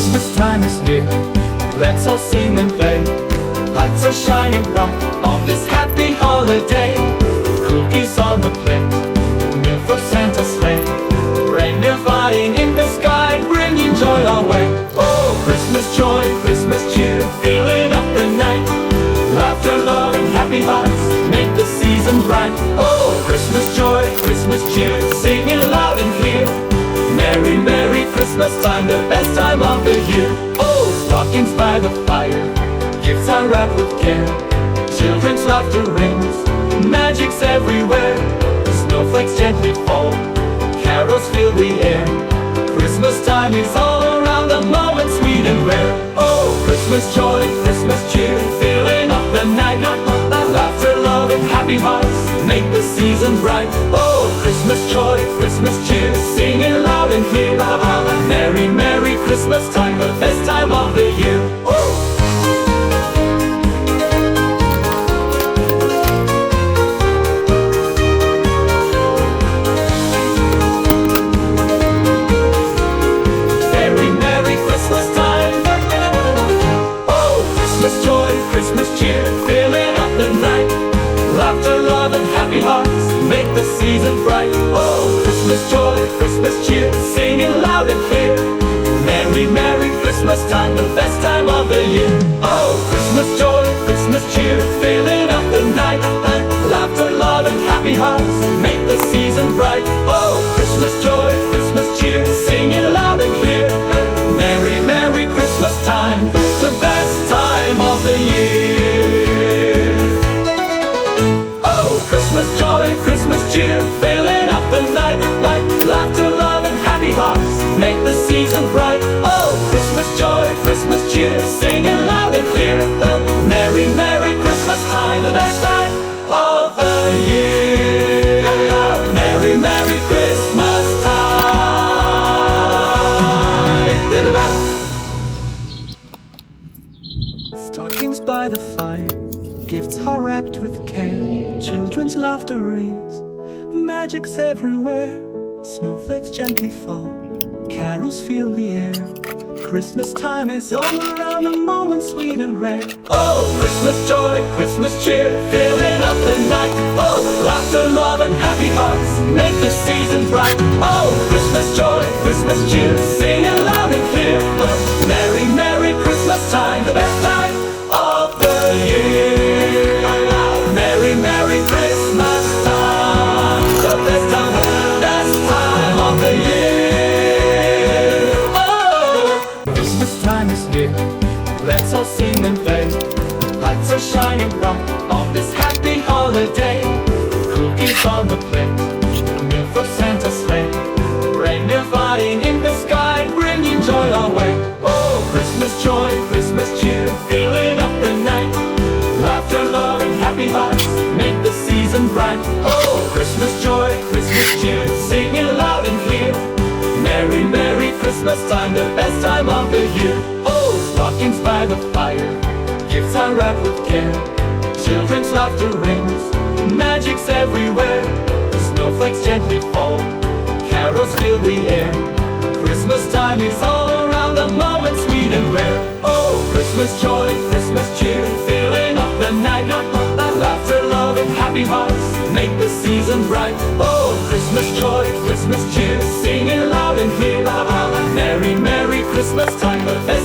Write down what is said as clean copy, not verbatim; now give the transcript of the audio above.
Christmas time is near, let's all sing and play. Lights are shining bright on this happy holiday. Cookies on the plate, milk for Santa's sleigh. Reindeer flying in the sky, bringing joy our way. Oh, Christmas joy, Christmas cheer, filling up the night. Laughter, love, and happy hearts make the season bright. Oh, Christmas joy, Christmas cheer, singing loud and clear. Merry, Merry Christmas time, the best time of the year. Oh, stockings by the fire, gifts are wrapped with care. Children's laughter rings, magic's everywhere. Snowflakes gently fall, carols fill the air. Christmas time is all around, the moment sweet and rare. Oh, Christmas joy, Christmas cheer, filling up the night. Laughter, love, and happy hearts make the season bright. Oh, Christmas joy, Christmas cheer, singing loud and clear. Merry, Merry Christmas time, the best time of the year. Oh. Christmas cheer, filling up the night. Laughter, love, and happy hearts make the season bright. Oh, Christmas joy, Christmas cheer, singing loud and clear. Merry, Merry Christmas time, the best time of the year. Oh, Christmas joy, Christmas cheer, filling up the night. Laughter, love, and happy hearts make the season bright. Oh, Christmas joy, Christmas cheer, singing loud and clear. Merry, Merry Christmas time, the best time of the year. Oh, Christmas joy, Christmas cheer, filling up the night. Light, laughter, love, and happy hearts make the season bright. Oh, Christmas joy, Christmas cheer, singing loud and clear. Merry, Merry Christmas time, the best time of the year. Merry, Merry Christmas time. Stockings by the fire, gifts are wrapped with care. Children's laughter rings, magic's everywhere. Snowflakes gently fall, carols fill the air. Christmas time is all around, the moment sweet and rare. Oh, Christmas joy, Christmas cheer, filling up the night. Oh, laughter, love, and happy hearts make the season bright. Oh, Christmas joy, Christmas cheer, singing loud and clear. Merry, Merry Christmas time, the best time of the year. Merry, Merry Christmas time, the best time of the year. Oh, Christmas time is near, let's all sing and play. Lights are shining bright on this happy holiday. Cookies on the plate, milk for Santa's sleigh. Reindeer flying in the sky, bringing joy our way. Oh, Christmas joy, Christmas cheer, filling up the night. Laughter, love, and happy hearts make the season bright. Oh, Christmas joy, Christmas cheer, singing loud and clear. Merry, Merry Christmas time, the best time of the year. Oh, stockings by the fire, gifts are wrapped with care. Children's laughter rings, magic's everywhere. Snowflakes gently fall, carols fill the air. Christmas time is all around, the moment sweet and rare. Oh, Christmas joy, Christmas cheer, filling up the night. Laughter, love, and happy hearts make the season bright. Oh, Christmas joy, Christmas cheer, singing loud and clear. Merry, Merry Christmas time, the best